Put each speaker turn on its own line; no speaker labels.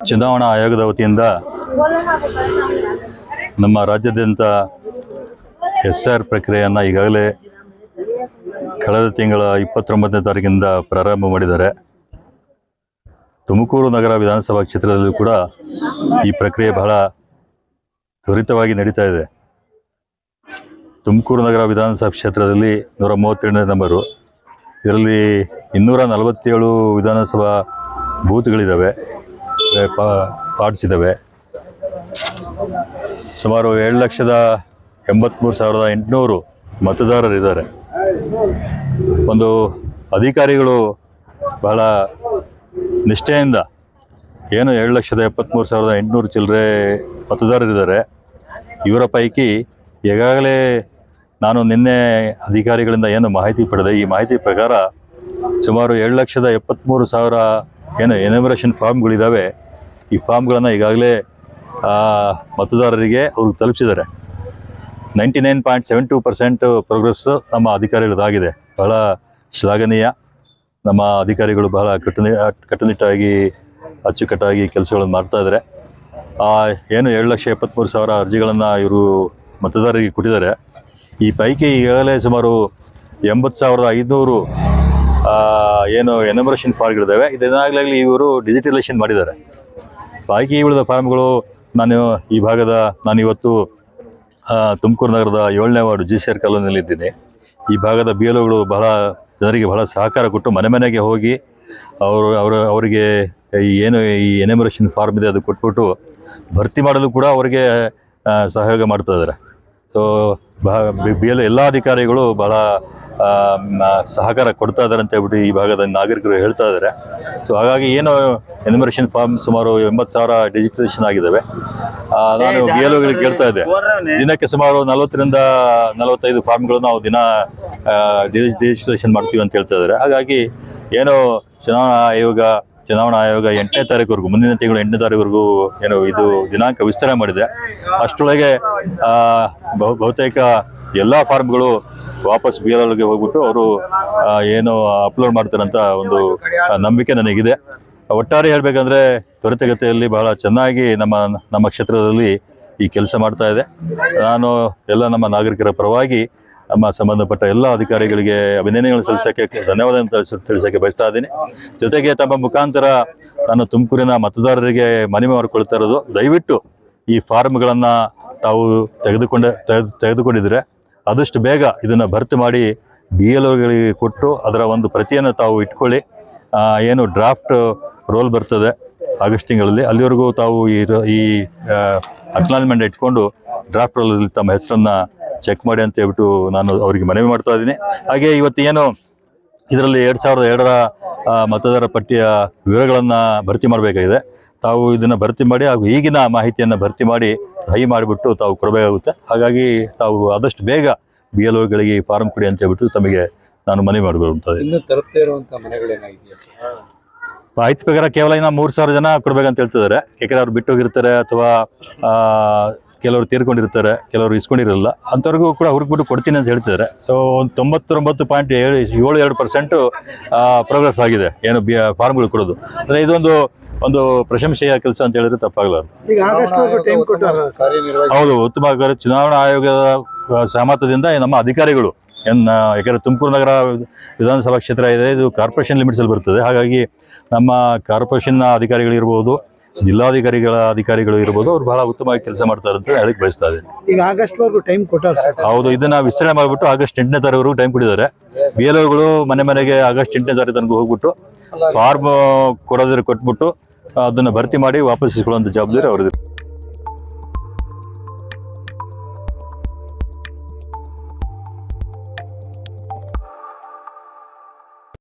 ಚುನಾವಣಾ ಆಯೋಗದ ವತಿಯಿಂದ ನಮ್ಮ ರಾಜ್ಯಾದ್ಯಂತ SR ಪ್ರಕ್ರಿಯೆಯನ್ನು ಈಗಾಗಲೇ ಕಳೆದ ತಿಂಗಳ 29ನೇ ತಾರೀಕಿನಿಂದ ಪ್ರಾರಂಭ ಮಾಡಿದ್ದಾರೆ. ತುಮಕೂರು ನಗರ ವಿಧಾನಸಭಾ ಕ್ಷೇತ್ರದಲ್ಲೂ ಕೂಡ ಈ ಪ್ರಕ್ರಿಯೆ ಬಹಳ ತ್ವರಿತವಾಗಿ ನಡೀತಾ ಇದೆ. ತುಮಕೂರು ನಗರ ವಿಧಾನಸಭಾ ಕ್ಷೇತ್ರದಲ್ಲಿ 132ನೇ ನಂಬರು, ಇದರಲ್ಲಿ 247 ವಿಧಾನಸಭಾ ಬೂತ್ಗಳಿದ್ದಾವೆ, ಪಾರ್ಟ್ಸ್ ಇದ್ದಾವೆ. ಸುಮಾರು 7,83,800 ಮತದಾರರಿದ್ದಾರೆ. ಒಂದು ಅಧಿಕಾರಿಗಳು ಬಹಳ ನಿಷ್ಠೆಯಿಂದ ಏನು 7,73,800 ಚಿಲ್ಲರೆ ಮತದಾರರಿದ್ದಾರೆ. ಇವರ ಪೈಕಿ ಈಗಾಗಲೇ ನಾನು ನಿನ್ನೆ ಅಧಿಕಾರಿಗಳಿಂದ ಏನು ಮಾಹಿತಿ ಪಡೆದೆ, ಈ ಮಾಹಿತಿ ಪ್ರಕಾರ ಸುಮಾರು 7,73,000 ಏನು ಎನ್ಯುಮರೇಷನ್ ಫಾರ್ಮ್ಗಳಿದ್ದಾವೆ. ಈ ಫಾರ್ಮ್ಗಳನ್ನು ಈಗಾಗಲೇ ಮತದಾರರಿಗೆ ಅವ್ರಿಗೆ ತಲುಪಿಸಿದ್ದಾರೆ. 99.72% ಪ್ರೋಗ್ರೆಸ್ ನಮ್ಮ ಅಧಿಕಾರಿಗಳದಾಗಿದೆ. ಬಹಳ ಶ್ಲಾಘನೀಯ. ನಮ್ಮ ಅಧಿಕಾರಿಗಳು ಬಹಳ ಕಟ್ಟುನಿಟ್ಟಾಗಿ ಅಚ್ಚುಕಟ್ಟಾಗಿ ಕೆಲಸಗಳನ್ನು ಮಾಡ್ತಾಯಿದ್ದಾರೆ. ಏನು 7,73,000 ಅರ್ಜಿಗಳನ್ನು ಇವರು ಮತದಾರರಿಗೆ ಕೊಟ್ಟಿದ್ದಾರೆ. ಈ ಪೈಕಿ ಈಗಾಗಲೇ ಸುಮಾರು 80,500 ಏನು ಎನ್ಯುಮರೇಷನ್ ಫಾರ್ಮ್ಗಳಿದ್ದಾವೆ. ಇದನ್ನಾಗಲಾಗಲಿ ಇವರು ಡಿಜಿಟಲೈಸೇಷನ್ ಮಾಡಿದ್ದಾರೆ. ಬಾಕಿ ಉಳಿದ ಫಾರ್ಮ್ಗಳು ನಾನು ಇವತ್ತು ತುಮಕೂರು ನಗರದ 7ನೇ ವಾರ್ಡು GCR ಕಾಲೋನಿಯಲ್ಲಿದ್ದೀನಿ. ಈ ಭಾಗದ BLOಗಳು ಜನರಿಗೆ ಬಹಳ ಸಹಕಾರ ಕೊಟ್ಟು ಮನೆ ಮನೆಗೆ ಹೋಗಿ ಅವರಿಗೆ ಏನು ಈ ಎನ್ಯುಮರೇಷನ್ ಫಾರ್ಮ್ ಇದೆ ಅದು ಕೊಟ್ಬಿಟ್ಟು ಭರ್ತಿ ಮಾಡಲು ಕೂಡ ಅವರಿಗೆ ಸಹಯೋಗ ಮಾಡ್ತಾ ಇದ್ದಾರೆ. ಸೊ BLO ಎಲ್ಲ ಅಧಿಕಾರಿಗಳು ಬಹಳ ಸಹಕಾರ ಕೊಡ್ತಾ ಇದ್ದಾರೆ ಅಂತ ಹೇಳ್ಬಿಟ್ಟು ಈ ಭಾಗದ ನಾಗರಿಕರು ಹೇಳ್ತಾ ಇದ್ದಾರೆ. ಸೊ ಹಾಗಾಗಿ ಏನು ಎನ್ಯುಮರೇಷನ್ ಫಾರ್ಮ್ ಸುಮಾರು 80,000 ಡಿಜಿಟಲೈಸೇಷನ್ ಆಗಿದ್ದಾವೆ. ನಾನು BLOಗಳಿಗೆ ಕೇಳ್ತಾ ಇದ್ದೆ, ದಿನಕ್ಕೆ ಸುಮಾರು 40ರಿಂದ 45 ಫಾರ್ಮ್ಗಳು ನಾವು ದಿನ ಡಿಜಿಟಲೈಸೇಷನ್ ಮಾಡ್ತೀವಿ ಅಂತ ಹೇಳ್ತಾ ಇದ್ದಾರೆ. ಹಾಗಾಗಿ ಏನು ಚುನಾವಣಾ ಆಯೋಗ 8ನೇ ತಾರೀಕುವರೆಗೂ, ಮುಂದಿನ ತಿಂಗಳು 8ನೇ ತಾರೀಕುವರೆಗೂ ಏನು ಇದು ದಿನಾಂಕ ವಿಸ್ತರಣೆ ಮಾಡಿದೆ. ಅಷ್ಟರೊಳಗೆ ಬಹುತೇಕ ಎಲ್ಲ ಫಾರ್ಮ್ಗಳು ವಾಪಸ್ BLOಗೆ ಹೋಗ್ಬಿಟ್ಟು ಅವರು ಏನು ಅಪ್ಲೋಡ್ ಮಾಡ್ತಾರಂತ ಒಂದು ನಂಬಿಕೆ ನನಗಿದೆ. ಒಟ್ಟಾರೆ ಹೇಳಬೇಕಂದ್ರೆ ತ್ವರಿತಗತಿಯಲ್ಲಿ ಬಹಳ ಚೆನ್ನಾಗಿ ನಮ್ಮ ಕ್ಷೇತ್ರದಲ್ಲಿ ಈ ಕೆಲಸ ಮಾಡ್ತಾ ಇದೆ. ನಾನು ಎಲ್ಲ ನಮ್ಮ ನಾಗರಿಕರ ಪರವಾಗಿ ನಮ್ಮ ಸಂಬಂಧಪಟ್ಟ ಎಲ್ಲ ಅಧಿಕಾರಿಗಳಿಗೆ ಅಭಿನಂದನೆಗಳನ್ನು ಸಲ್ಲಿಸೋಕ್ಕೆ, ಧನ್ಯವಾದ ತಿಳಿಸೋಕ್ಕೆ ಬಯಸ್ತಾ ಇದ್ದೀನಿ. ಜೊತೆಗೆ ತಮ್ಮ ಮುಖಾಂತರ ನಾನು ತುಮಕೂರಿನ ಮತದಾರರಿಗೆ ಮನವಿ ಮಾಡಿಕೊಳ್ತಾ ಇರೋದು, ದಯವಿಟ್ಟು ಈ ಫಾರ್ಮ್ಗಳನ್ನು ತಾವು ತೆಗೆದುಕೊಂಡಿದ್ರೆ ಆದಷ್ಟು ಬೇಗ ಇದನ್ನು ಭರ್ತಿ ಮಾಡಿ BLOಗಳಿಗೆ ಕೊಟ್ಟು ಅದರ ಒಂದು ಪ್ರತಿಯನ್ನು ತಾವು ಇಟ್ಕೊಳ್ಳಿ. ಏನು ಡ್ರಾಫ್ಟ್ ರೋಲ್ ಬರ್ತದೆ ಆಗಸ್ಟ್ ತಿಂಗಳಲ್ಲಿ, ಅಲ್ಲಿವರೆಗೂ ತಾವು ಈ ಅಕ್ನಾಲಜ್ಮೆಂಟ್ ಇಟ್ಕೊಂಡು ಡ್ರಾಫ್ಟ್ ರೋಲಲ್ಲಿ ತಮ್ಮ ಹೆಸರನ್ನು ಚೆಕ್ ಮಾಡಿ ಅಂತ ಹೇಳ್ಬಿಟ್ಟು ನಾನು ಅವರಿಗೆ ಮನವಿ ಮಾಡ್ತಾ ಇದ್ದೀನಿ. ಹಾಗೆ ಇವತ್ತು ಏನು ಇದರಲ್ಲಿ 2002ರ ಮತದಾರ ಪಟ್ಟಿಯ ವಿವರಗಳನ್ನು ಭರ್ತಿ ಮಾಡಬೇಕಾಗಿದೆ. ತಾವು ಇದನ್ನು ಭರ್ತಿ ಮಾಡಿ ಹಾಗೂ ಈಗಿನ ಮಾಹಿತಿಯನ್ನು ಭರ್ತಿ ಮಾಡಿ ಸಹಿ ಮಾಡಿಬಿಟ್ಟು ತಾವು ಕೊಡಬೇಕಾಗುತ್ತೆ. ಹಾಗಾಗಿ ತಾವು ಆದಷ್ಟು ಬೇಗ BLOಗಳಿಗೆ ಫಾರ್ಮ್ ಕೊಡಿ ಅಂತ ಹೇಳ್ಬಿಟ್ಟು ತಮಗೆ ನಾನು ಮನವಿ ಮಾಡಿಕೊಳ್ತೇನೆ. ಮಾಹಿತಿ ಪ್ರಕಾರ ಕೇವಲ ಇನ್ನು 3,000 ಜನ ಕೊಡ್ಬೇಕಂತ ಹೇಳ್ತಿದ್ದಾರೆ. ಯಾಕೆಂದರೆ ಅವ್ರು ಬಿಟ್ಟು ಹೋಗಿರ್ತಾರೆ ಅಥವಾ ಕೆಲವರು ತೀರ್ಕೊಂಡಿರ್ತಾರೆ, ಕೆಲವರು ಇಸ್ಕೊಂಡಿರಲ್ಲ, ಅಂಥವ್ರಿಗೂ ಕೂಡ ಹುಡುಕ್ಬಿಟ್ಟು ಕೊಡ್ತೀನಿ ಅಂತ ಹೇಳ್ತಿದ್ದಾರೆ. ಸೊ 99.72% ಪ್ರೋಗ್ರೆಸ್ ಆಗಿದೆ ಏನು ಫಾರ್ಮ್ಗಳು ಕೊಡೋದು. ಅಂದರೆ ಇದೊಂದು ಪ್ರಶಂಸೆಯ ಕೆಲಸ ಅಂತ ಹೇಳಿದ್ರೆ ತಪ್ಪಾಗಲಾರದು. ಹೌದು, ಉತ್ತಮ ಚುನಾವಣಾ ಆಯೋಗದ ಸಹಮತದಿಂದ ನಮ್ಮ ಅಧಿಕಾರಿಗಳು ಯಾಕೆಂದರೆ ತುಮಕೂರು ನಗರ ವಿಧಾನಸಭಾ ಕ್ಷೇತ್ರ ಇದೆ, ಇದು ಕಾರ್ಪೊರೇಷನ್ ಲಿಮಿಟ್ಸಲ್ಲಿ ಬರ್ತದೆ. ಹಾಗಾಗಿ ನಮ್ಮ ಕಾರ್ಪೊರೇಷನ್ನ ಅಧಿಕಾರಿಗಳಿರ್ಬೋದು, ಜಿಲ್ಲಾಧಿಕಾರಿಗಳ ಅಧಿಕಾರಿಗಳು ಇರ್ಬೋದು, ಅವ್ರು ಬಹಳ ಉತ್ತಮವಾಗಿ ಕೆಲಸ ಮಾಡ್ತಾರೆ ಅಂತ ಹೇಳಕ್ಕೆ ಬಯಸ್ತಾ ಇದ್ದೀನಿ.
ಈಗ ಆಗಸ್ಟ್ವರೆಗೂ ಟೈಮ್ ಕೊಟ್ಟಾರೆ.
ಹೌದು, ಇದನ್ನ ವಿಸ್ತರಣೆ ಮಾಡಿಬಿಟ್ಟು ಆಗಸ್ಟ್ 8ನೇ ತಾರೀಕುವರೆಗೂ ಟೈಮ್ ಕೊಟ್ಟಿದ್ದಾರೆ. BLOಗಳು ಮನೆಗೆ ಆಗಸ್ಟ್ 8ನೇ ತಾರೀಕು ತನಕ ಹೋಗ್ಬಿಟ್ಟು ಫಾರ್ಮ್ ಕೊಟ್ಬಿಟ್ಟು ಅದನ್ನು ಭರ್ತಿ ಮಾಡಿ ವಾಪಸ್ ಇಸ್ಕೊಳ್ಳುವಂಥ ಜವಾಬ್ದಾರಿ ಅವ್ರದ್ದು.